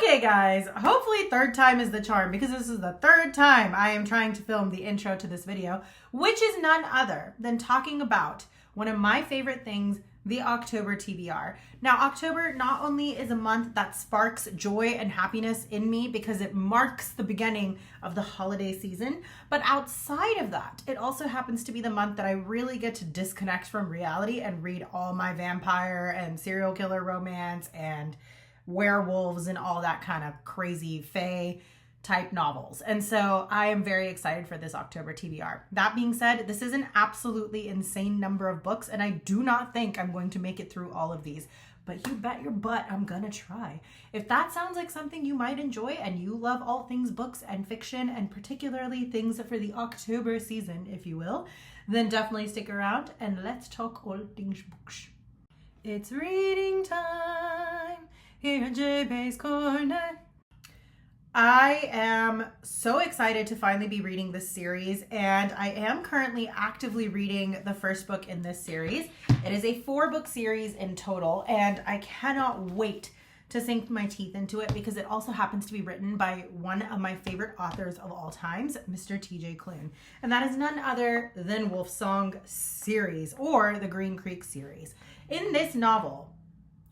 Okay guys, hopefully third time is the charm, because this is the third time I am trying to film the intro to this video, which is none other than talking about one of my favorite things, the October TBR. Now, October not only is a month that sparks joy and happiness in me because it marks the beginning of the holiday season, but outside of that, it also happens to be the month that I really get to disconnect from reality and read all my vampire and serial killer romance and werewolves and all that kind of crazy fae type novels. And so I am very excited for this October TBR. That being said, this is an absolutely insane number of books, and I do not think I'm going to make it through all of these, but you bet your butt I'm gonna try. If that sounds like something you might enjoy and you love all things books and fiction, and particularly things for the October season, if you will, then definitely stick around and let's talk all things books. It's reading time here at JB's Corner. I am so excited to finally be reading this series, and I am currently actively reading the first book in this series. It is a 4-book series in total, and I cannot wait to sink my teeth into it because it also happens to be written by one of my favorite authors of all times, Mr. TJ Klune. And that is none other than Wolfsong series, or the Green Creek series. In this novel,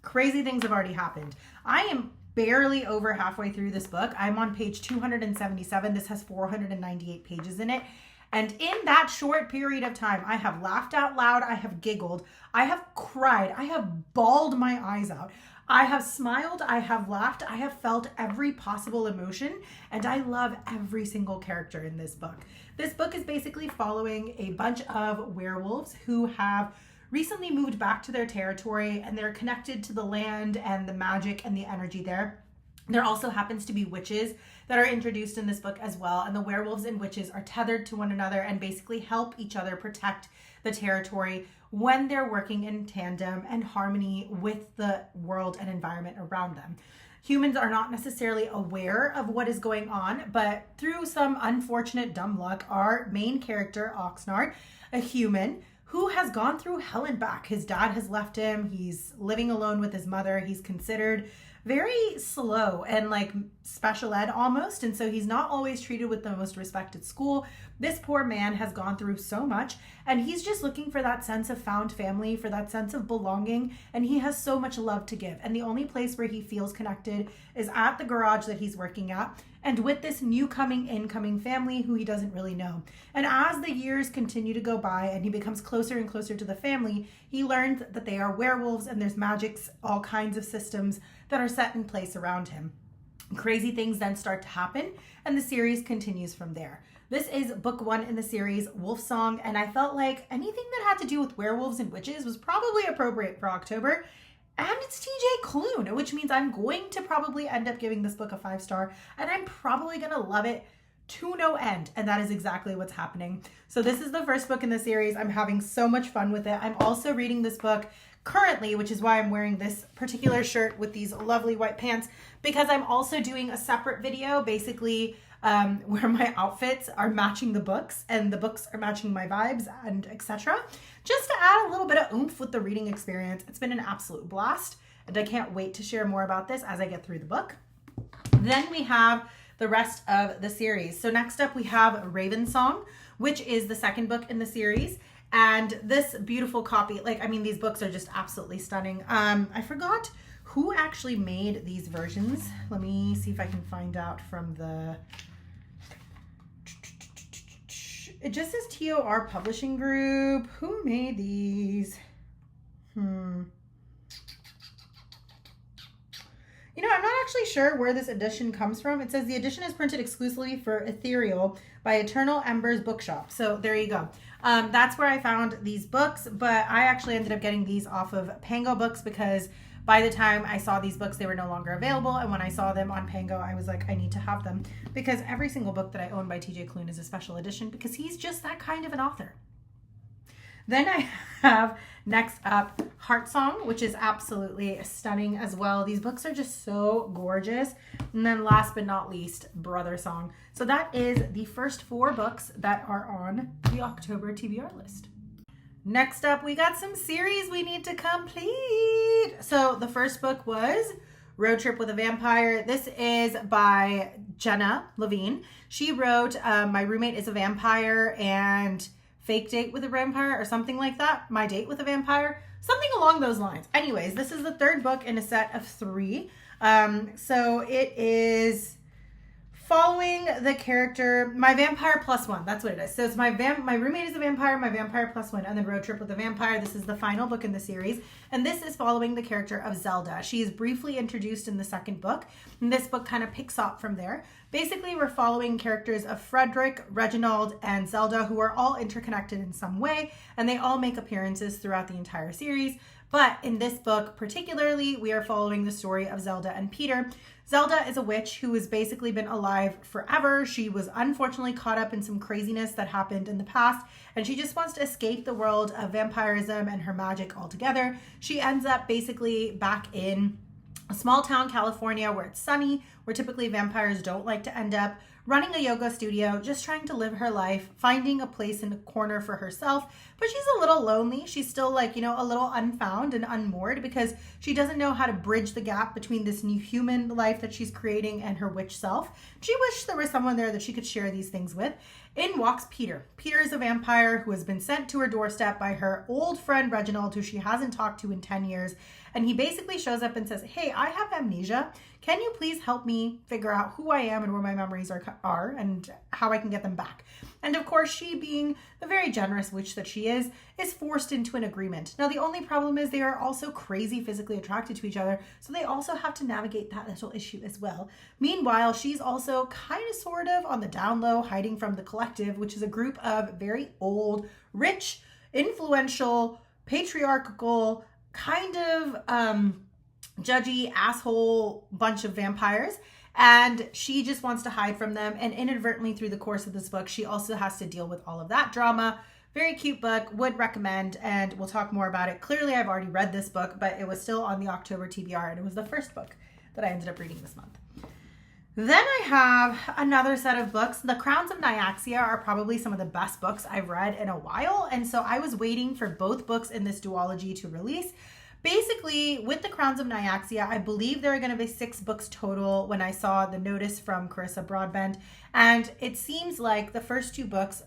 crazy things have already happened. I am barely over halfway through this book. I'm on page 277. This has 498 pages in it. And in that short period of time, I have laughed out loud. I have giggled. I have cried. I have bawled my eyes out. I have smiled. I have laughed. I have felt every possible emotion. And I love every single character in this book. This book is basically following a bunch of werewolves who have recently moved back to their territory, and they're connected to the land and the magic and the energy there. There also happens to be witches that are introduced in this book as well, and the werewolves and witches are tethered to one another and basically help each other protect the territory when they're working in tandem and harmony with the world and environment around them. Humans are not necessarily aware of what is going on, but through some unfortunate dumb luck, our main character, Oxnard, a human who has gone through hell and back. His dad has left him. He's living alone with his mother. He's considered very slow and like special ed almost. And so he's not always treated with the most respect at school. This poor man has gone through so much, and he's just looking for that sense of found family, for that sense of belonging. And he has so much love to give. And the only place where he feels connected is at the garage that he's working at, and with this new incoming family who he doesn't really know. And as the years continue to go by and he becomes closer and closer to the family, he learns that they are werewolves and there's magics, all kinds of systems that are set in place around him. Crazy things then start to happen, and the series continues from there. This is book 1 in the series, Wolfsong, and I felt like anything that had to do with werewolves and witches was probably appropriate for October. And it's TJ Klune, which means I'm going to probably end up giving this book a 5-star, and I'm probably going to love it to no end. And that is exactly what's happening. So this is the first book in the series. I'm having so much fun with it. I'm also reading this book currently, which is why I'm wearing this particular shirt with these lovely white pants, because I'm also doing a separate video, basically where my outfits are matching the books and the books are matching my vibes and etc. Just to add a little bit of oomph with the reading experience. It's been an absolute blast, and I can't wait to share more about this as I get through the book. Then we have the rest of the series. So next up we have Ravensong, which is the second book in the series. And this beautiful copy, these books are just absolutely stunning. I forgot who actually made these versions. Let me see if I can find out from the... It just says TOR Publishing Group. Who made these? You know, I'm not actually sure where this edition comes from. It says the edition is printed exclusively for Ethereal by Eternal Embers Bookshop. So there you go. That's where I found these books, but I actually ended up getting these off of Pango Books because by the time I saw these books, they were no longer available. And when I saw them on Pango, I was like, I need to have them, because every single book that I own by TJ Klune is a special edition because he's just that kind of an author. Then I have next up Heartsong, which is absolutely stunning as well. These books are just so gorgeous. And then last but not least, Brothersong. So that is the first 4 books that are on the October TBR list. Next up, we got some series we need to complete. So the first book was Road Trip with a Vampire. This is by Jenna Levine. She wrote My Roommate is a Vampire and Fake Date with a Vampire or something like that. My Date with a Vampire. Something along those lines. Anyways, this is the third book in a set of 3. So it is following the character, My Vampire Plus One. That's what it is. So it's My Roommate is a Vampire, My Vampire Plus One, and then Road Trip with a Vampire. This is the final book in the series. And this is following the character of Zelda. She is briefly introduced in the second book. And this book kind of picks up from there. Basically, we're following characters of Frederick, Reginald, and Zelda, who are all interconnected in some way. And they all make appearances throughout the entire series. But in this book particularly, we are following the story of Zelda and Peter. Zelda is a witch who has basically been alive forever. She was unfortunately caught up in some craziness that happened in the past, and she just wants to escape the world of vampirism and her magic altogether. She ends up basically back in a small town, California, where it's sunny, where typically vampires don't like to end up, running a yoga studio, just trying to live her life, finding a place in a corner for herself. But she's a little lonely. She's still like, a little unfound and unmoored because she doesn't know how to bridge the gap between this new human life that she's creating and her witch self. She wished there was someone there that she could share these things with. In walks Peter. Peter is a vampire who has been sent to her doorstep by her old friend Reginald, who she hasn't talked to in 10 years. And he basically shows up and says, hey, I have amnesia. Can you please help me figure out who I am and where my memories are and how I can get them back? And of course, she, being the very generous witch that she is forced into an agreement. Now, the only problem is they are also crazy physically attracted to each other, so they also have to navigate that little issue as well. Meanwhile, she's also kind of sort of on the down low, hiding from the collective, which is a group of very old, rich, influential, patriarchal, kind of judgy asshole bunch of vampires, and she just wants to hide from them. And inadvertently, through the course of this book, she also has to deal with all of that drama. Very cute book, would recommend, and we'll talk more about it. Clearly, I've already read this book, but it was still on the October TBR, and it was the first book that I ended up reading this month. Then I have another set of books. The Crowns of Nyaxia are probably some of the best books I've read in a while, and so I was waiting for both books in this duology to release. Basically, with the Crowns of Nyaxia, I believe there are going to be 6 books total when I saw the notice from Carissa Broadbent. And it seems like the first 2 books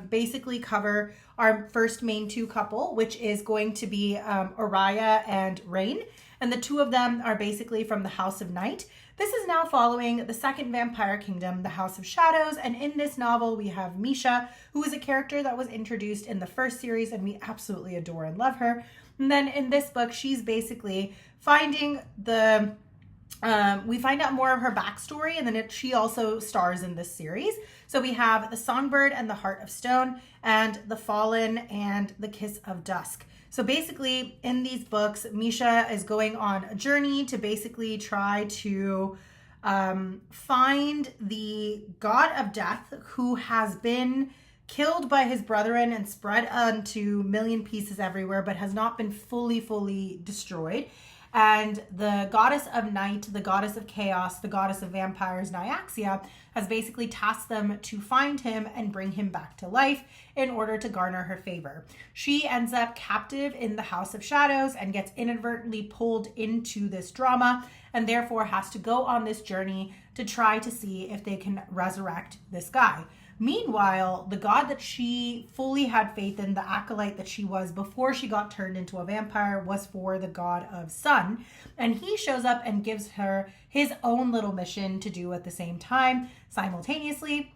basically cover our first main 2 couple, which is going to be Oriah and Rain. And the 2 of them are basically from the House of Night. This is now following the second vampire kingdom, the House of Shadows. And in this novel, we have Misha, who is a character that was introduced in the first series, and we absolutely adore and love her. And then in this book, she's basically finding we find out more of her backstory, and then she also stars in this series. So we have the Songbird and the Heart of Stone, and the Fallen and the Kiss of Dusk. So basically, in these books, Misha is going on a journey to basically try to find the god of death who has been killed by his brethren and spread onto million pieces everywhere, but has not been fully destroyed. And the goddess of night, the goddess of chaos, the goddess of vampires, Nyaxia, has basically tasked them to find him and bring him back to life in order to garner her favor. She ends up captive in the House of Shadows and gets inadvertently pulled into this drama, and therefore has to go on this journey to try to see if they can resurrect this guy. Meanwhile, the god that she fully had faith in, the acolyte that she was before she got turned into a vampire, was for the god of sun. And he shows up and gives her his own little mission to do at the same time, simultaneously.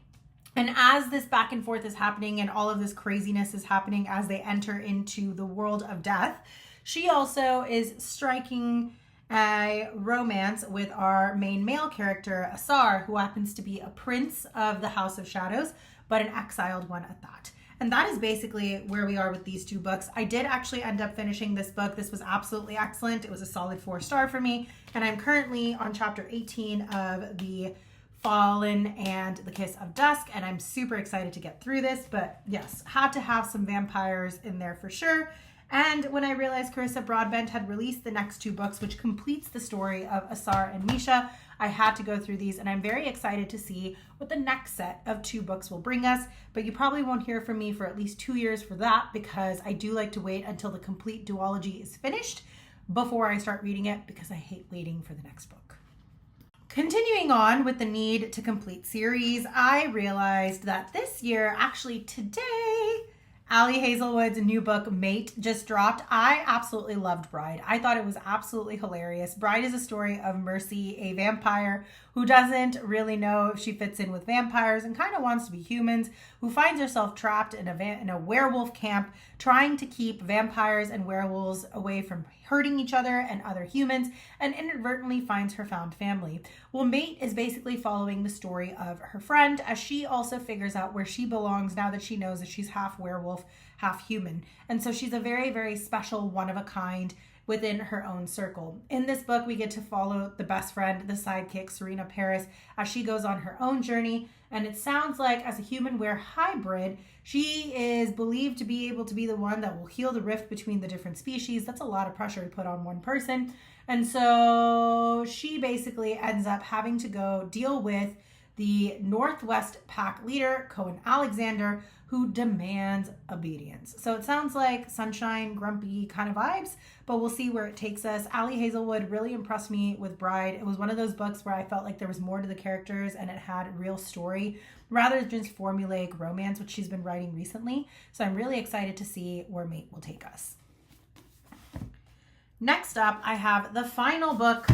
And as this back and forth is happening and all of this craziness is happening as they enter into the world of death, she also is striking a romance with our main male character, Asar, who happens to be a prince of the House of Shadows, but an exiled one at that. And that is basically where we are with these 2 books. I did actually end up finishing this book. This was absolutely excellent. It was a solid 4-star for me. And I'm currently on chapter 18 of the Fallen and the Kiss of Dusk, and I'm super excited to get through this. But yes, had to have some vampires in there for sure. And when I realized Carissa Broadbent had released the next 2 books, which completes the story of Asar and Misha, I had to go through these, and I'm very excited to see what the next set of 2 books will bring us. But you probably won't hear from me for at least 2 years for that, because I do like to wait until the complete duology is finished before I start reading it, because I hate waiting for the next book. Continuing on with the need to complete series, I realized that this year, actually today, Ali Hazelwood's new book, Mate, just dropped. I absolutely loved Bride. I thought it was absolutely hilarious. Bride is a story of Mercy, a vampire who doesn't really know if she fits in with vampires and kind of wants to be humans, who finds herself trapped in a werewolf camp, trying to keep vampires and werewolves away from hurting each other and other humans, and inadvertently finds her found family. Well, Mate is basically following the story of her friend as she also figures out where she belongs now that she knows that she's half werewolf, half human. And so she's a very, very special, one of a kind within her own circle. In this book, we get to follow the best friend, the sidekick, Serena Paris, as she goes on her own journey. And it sounds like as a human-were hybrid, she is believed to be able to be the one that will heal the rift between the different species. That's a lot of pressure to put on one person. And so she basically ends up having to go deal with the Northwest Pack leader, Cohen Alexander, who demands obedience. So it sounds like sunshine, grumpy kind of vibes, but we'll see where it takes us. Ali Hazelwood really impressed me with Bride. It was one of those books where I felt like there was more to the characters and it had real story rather than just formulaic romance, which she's been writing recently. So I'm really excited to see where Mate will take us. Next up, I have the final book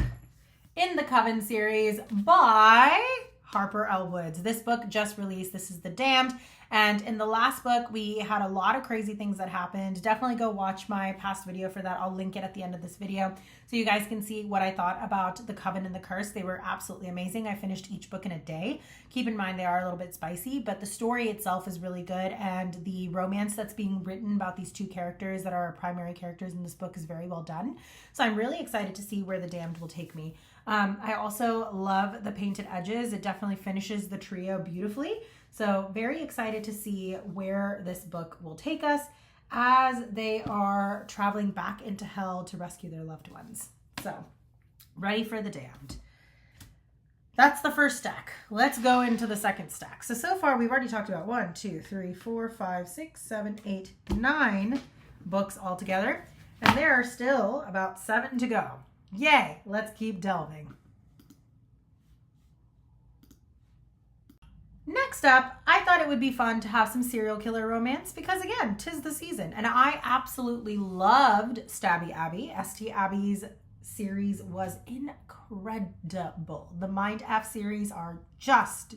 in the Coven series by Harper L. Woods. This book just released. This is The Damned. And in the last book, we had a lot of crazy things that happened. Definitely go watch my past video for that. I'll link it at the end of this video so you guys can see what I thought about The Coven and the Curse. They were absolutely amazing. I finished each book in a day. Keep in mind they are a little bit spicy, but the story itself is really good. And the romance that's being written about these two characters that are our primary characters in this book is very well done. So I'm really excited to see where The Damned will take me. I also love the painted edges. It definitely finishes the trio beautifully. So very excited to see where this book will take us as they are traveling back into hell to rescue their loved ones. So ready for The Damned. That's the first stack. Let's go into the second stack. So far we've already talked about 1, 2, 3, 4, 5, 6, 7, 8, 9 books altogether. And there are still about 7 to go. Yay, let's keep delving. Next up, I thought it would be fun to have some serial killer romance because again, 'tis the season. And I absolutely loved Stabby Abby. St. Abby's series was incredible. The Mind F series are just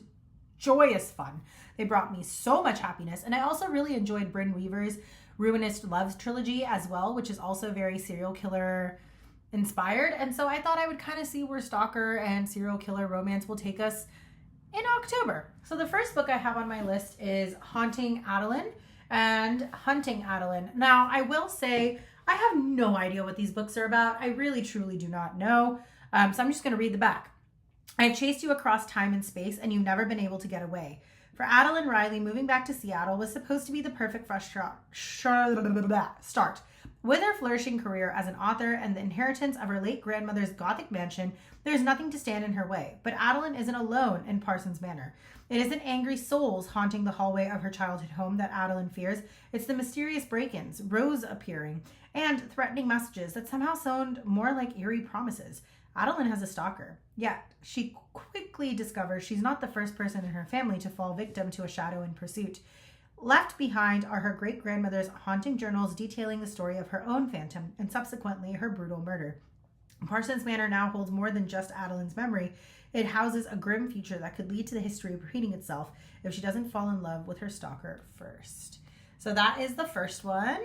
joyous fun. They brought me so much happiness. And I also really enjoyed Brynne Weaver's Ruinous Loves trilogy as well, which is also very serial killer inspired. And so I thought I would kind of see where stalker and serial killer romance will take us in October. So the first book I have on my list is Haunting Adeline and Hunting Adeline. Now, I will say I have no idea what these books are about. I really, truly do not know. So I'm just going to read the back. I have chased you across time and space, and you've never been able to get away. For Adeline Riley, moving back to Seattle was supposed to be the perfect fresh start. With her flourishing career as an author and the inheritance of her late grandmother's Gothic mansion, there is nothing to stand in her way. But Adeline isn't alone in Parsons Manor. It isn't angry souls haunting the hallway of her childhood home that Adeline fears. It's the mysterious break-ins, Rose appearing, and threatening messages that somehow sound more like eerie promises. Adeline has a stalker, yet she quickly discovers she's not the first person in her family to fall victim to a shadow in pursuit. Left behind are her great-grandmother's haunting journals detailing the story of her own phantom and subsequently her brutal murder. Parsons Manor now holds more than just Adeline's memory. It houses a grim future that could lead to the history repeating itself if she doesn't fall in love with her stalker first. So that is the first one,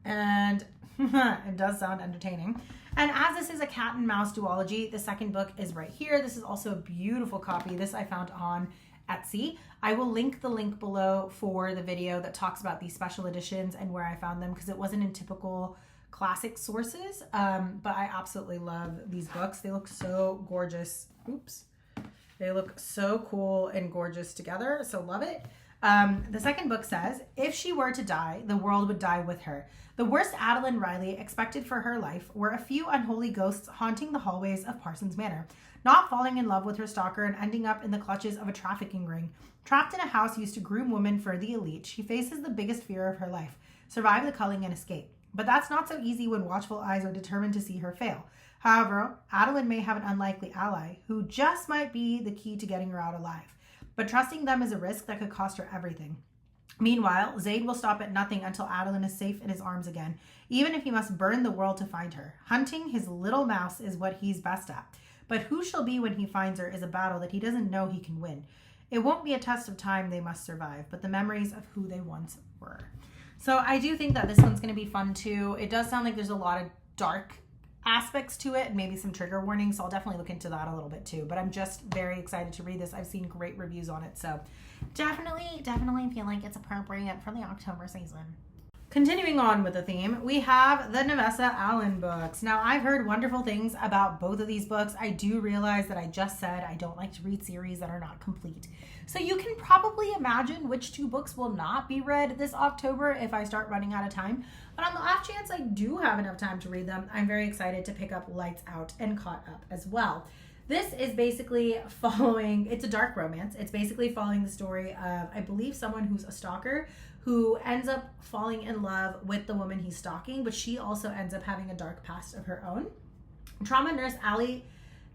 and it does sound entertaining. And as this is a cat and mouse duology, the second book is right here. This is also a beautiful copy. This I found on Etsy. I will link the link below for the video that talks about these special editions and where I found them because it wasn't in typical classic sources, but I absolutely love these books. They look so gorgeous. Oops. They look so cool and gorgeous together, so love it. The second book says, if she were to die, the world would die with her. The worst Adeline Riley expected for her life were a few unholy ghosts haunting the hallways of Parsons Manor, not falling in love with her stalker and ending up in the clutches of a trafficking ring. Trapped in a house used to groom women for the elite, she faces the biggest fear of her life, survive the culling and escape. But that's not so easy when watchful eyes are determined to see her fail. However, Adeline may have an unlikely ally who just might be the key to getting her out alive. But trusting them is a risk that could cost her everything. Meanwhile, Zaid will stop at nothing until Adeline is safe in his arms again, even if he must burn the world to find her. Hunting his little mouse is what he's best at. But who she'll be when he finds her is a battle that he doesn't know he can win. It won't be a test of time they must survive, but the memories of who they once were. So I do think that this one's going to be fun too. It does sound like there's a lot of dark aspects to it and maybe some trigger warnings, so I'll definitely look into that a little bit too. But I'm just very excited to read this. I've seen great reviews on it, so definitely feel like it's appropriate for the October season. Continuing on with the theme, we have the Navessa Allen books. Now, I've heard wonderful things about both of these books. I do realize that I just said I don't like to read series that are not complete. So you can probably imagine which two books will not be read this October if I start running out of time. But on the off chance I do have enough time to read them, I'm very excited to pick up Lights Out and Caught Up as well. This is basically following, it's a dark romance. It's basically following the story of, I believe, someone who's a stalker who ends up falling in love with the woman he's stalking, but she also ends up having a dark past of her own. Trauma nurse Ali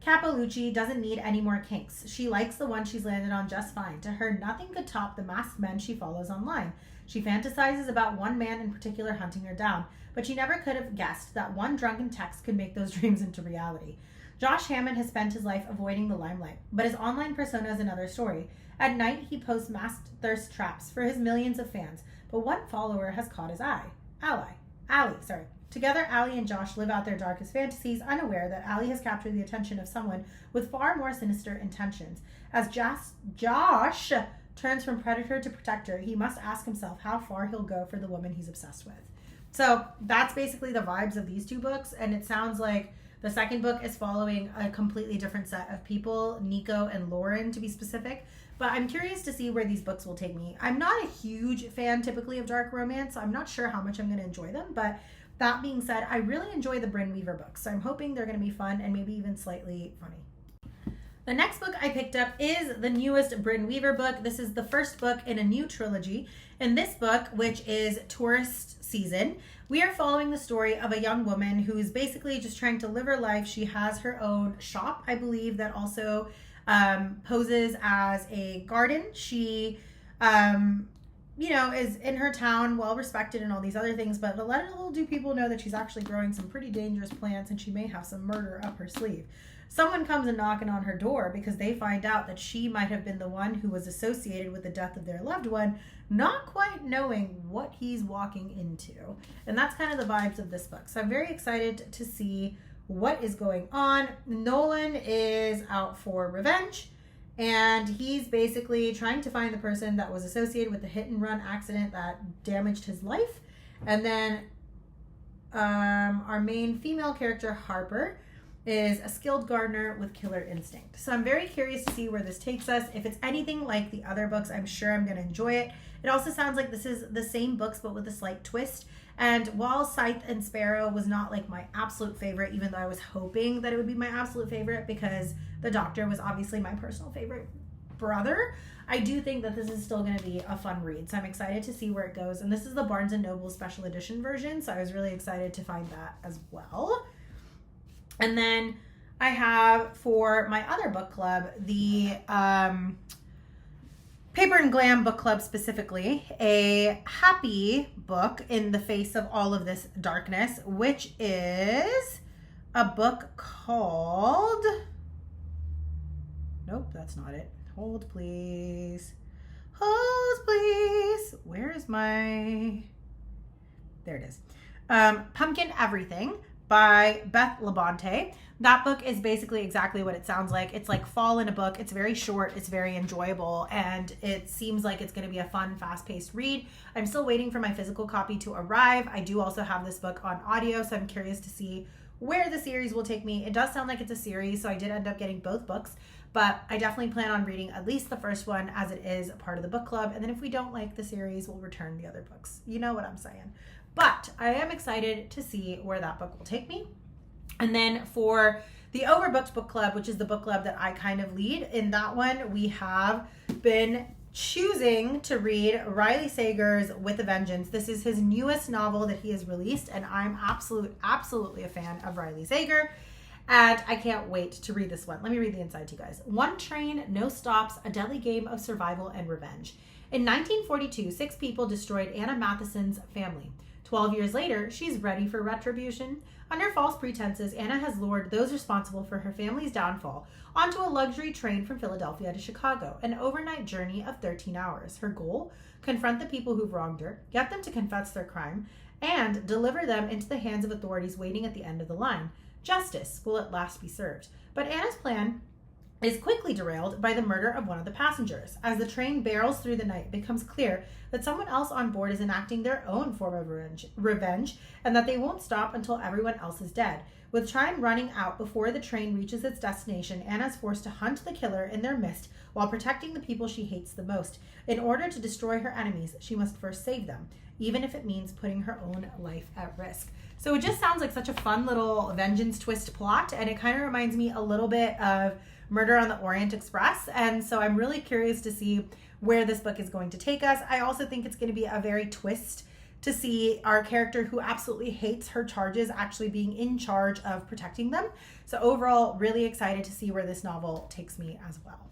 Capalucci doesn't need any more kinks. She likes the one she's landed on just fine. To her, nothing could top the masked men she follows online. She fantasizes about one man in particular hunting her down, but she never could have guessed that one drunken text could make those dreams into reality. Josh Hammond has spent his life avoiding the limelight, but his online persona is another story. At night, he posts masked thirst traps for his millions of fans, but one follower has caught his eye. Ali. Together, Ali and Josh live out their darkest fantasies, unaware that Ali has captured the attention of someone with far more sinister intentions. As Josh turns from predator to protector, he must ask himself how far he'll go for the woman he's obsessed with. So that's basically the vibes of these two books, and it sounds like the second book is following a completely different set of people, Nico and Lauren to be specific. But I'm curious to see where these books will take me. I'm not a huge fan typically of dark romance, so I'm not sure how much I'm going to enjoy them. But that being said, I really enjoy the Brynne Weaver books, so I'm hoping they're going to be fun and maybe even slightly funny. The next book I picked up is the newest Brynne Weaver book. This is the first book in a new trilogy. In this book, which is Tourist Season, we are following the story of a young woman who is basically just trying to live her life. She has her own shop, I believe, that also poses as a garden. She, is in her town, well respected and all these other things, but little do people know that she's actually growing some pretty dangerous plants and she may have some murder up her sleeve. Someone comes and knocking on her door because they find out that she might have been the one who was associated with the death of their loved one, not quite knowing what he's walking into. And that's kind of the vibes of this book. So I'm very excited to see what is going on. Nolan is out for revenge, and he's basically trying to find the person that was associated with the hit and run accident that damaged his life. And then our main female character, Harper, is a skilled gardener with killer instinct. So I'm very curious to see where this takes us. If it's anything like the other books, I'm sure I'm going to enjoy it. It also sounds like this is the same books but with a slight twist. And while Scythe and Sparrow was not like my absolute favorite, even though I was hoping that it would be my absolute favorite because the Doctor was obviously my personal favorite brother, I do think that this is still going to be a fun read. So I'm excited to see where it goes. And this is the Barnes & Noble special edition version, so I was really excited to find that as well. And then I have for my other book club, the Paper and Glam book club specifically, a happy book in the face of all of this darkness, which is a book called, nope, that's not it. Hold please. Hold please. Where is my, there it is. Pumpkin Everything by Beth Labonte. That book is basically exactly what it sounds like. It's like fall in a book. It's very short. It's very enjoyable. And it seems like it's going to be a fun, fast-paced read. I'm still waiting for my physical copy to arrive. I do also have this book on audio, so I'm curious to see where the series will take me. It does sound like it's a series, so I did end up getting both books. But I definitely plan on reading at least the first one as it is a part of the book club. And then if we don't like the series, we'll return the other books. You know what I'm saying. But I am excited to see where that book will take me. And then for the Overbooked book club, which is the book club that I kind of lead, in that one we have been choosing to read Riley Sager's With a Vengeance. This is his newest novel that he has released, and I'm absolutely a fan of Riley Sager. And I can't wait to read this one. Let me read the inside to you guys. One train, no stops, a deadly game of survival and revenge. In 1942, 6 people destroyed Anna Matheson's family. 12 years later, she's ready for retribution. Under false pretenses, Anna has lured those responsible for her family's downfall onto a luxury train from Philadelphia to Chicago, an overnight journey of 13 hours. Her goal? Confront the people who've wronged her, get them to confess their crime, and deliver them into the hands of authorities waiting at the end of the line. Justice will at last be served. But Anna's plan is quickly derailed by the murder of one of the passengers. As the train barrels through the night, it becomes clear that someone else on board is enacting their own form of revenge, and that they won't stop until everyone else is dead. With time running out before the train reaches its destination, Anna's forced to hunt the killer in their midst while protecting the people she hates the most. In order to destroy her enemies, she must first save them, even if it means putting her own life at risk. So it just sounds like such a fun little vengeance twist plot, and it kind of reminds me a little bit of Murder on the Orient Express. And so I'm really curious to see where this book is going to take us. I also think it's going to be a very twist to see our character who absolutely hates her charges actually being in charge of protecting them. So overall, really excited to see where this novel takes me as well.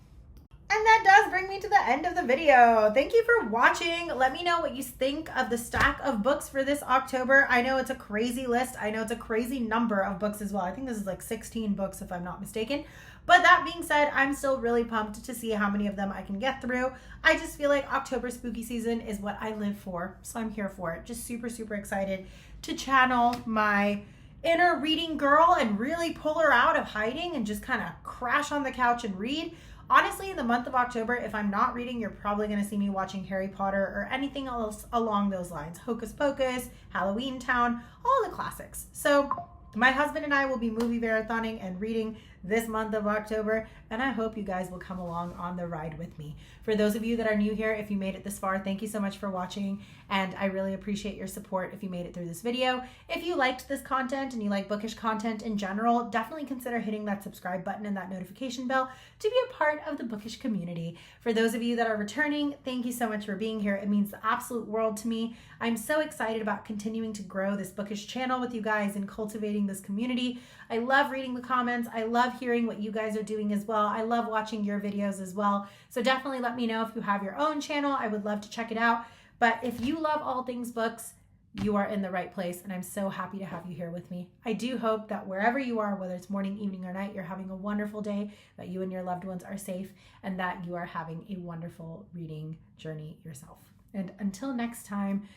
And that does bring me to the end of the video. Thank you for watching. Let me know what you think of the stack of books for this October. I know it's a crazy list. I know it's a crazy number of books as well. I think this is like 16 books if I'm not mistaken. But that being said, I'm still really pumped to see how many of them I can get through. I just feel like October spooky season is what I live for. So I'm here for it. Just super, super excited to channel my inner reading girl and really pull her out of hiding and just kind of crash on the couch and read. Honestly, in the month of October, if I'm not reading, you're probably going to see me watching Harry Potter or anything else along those lines. Hocus Pocus, Halloween Town, all the classics. So my husband and I will be movie marathoning and reading this month of October, and I hope you guys will come along on the ride with me. For those of you that are new here, if you made it this far, thank you so much for watching, and I really appreciate your support if you made it through this video. If you liked this content and you like bookish content in general, definitely consider hitting that subscribe button and that notification bell to be a part of the bookish community. For those of you that are returning, thank you so much for being here. It means the absolute world to me. I'm so excited about continuing to grow this bookish channel with you guys and cultivating this community. I love reading the comments. I love hearing what you guys are doing as well. I love watching your videos as well. So definitely let me know if you have your own channel. I would love to check it out. But if you love all things books, you are in the right place, and I'm so happy to have you here with me. I do hope that wherever you are, whether it's morning, evening, or night, you're having a wonderful day, that you and your loved ones are safe, and that you are having a wonderful reading journey yourself. And until next time,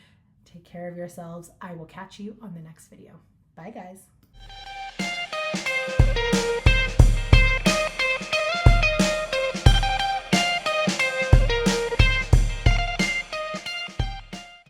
take care of yourselves. I will catch you on the next video. Bye, guys.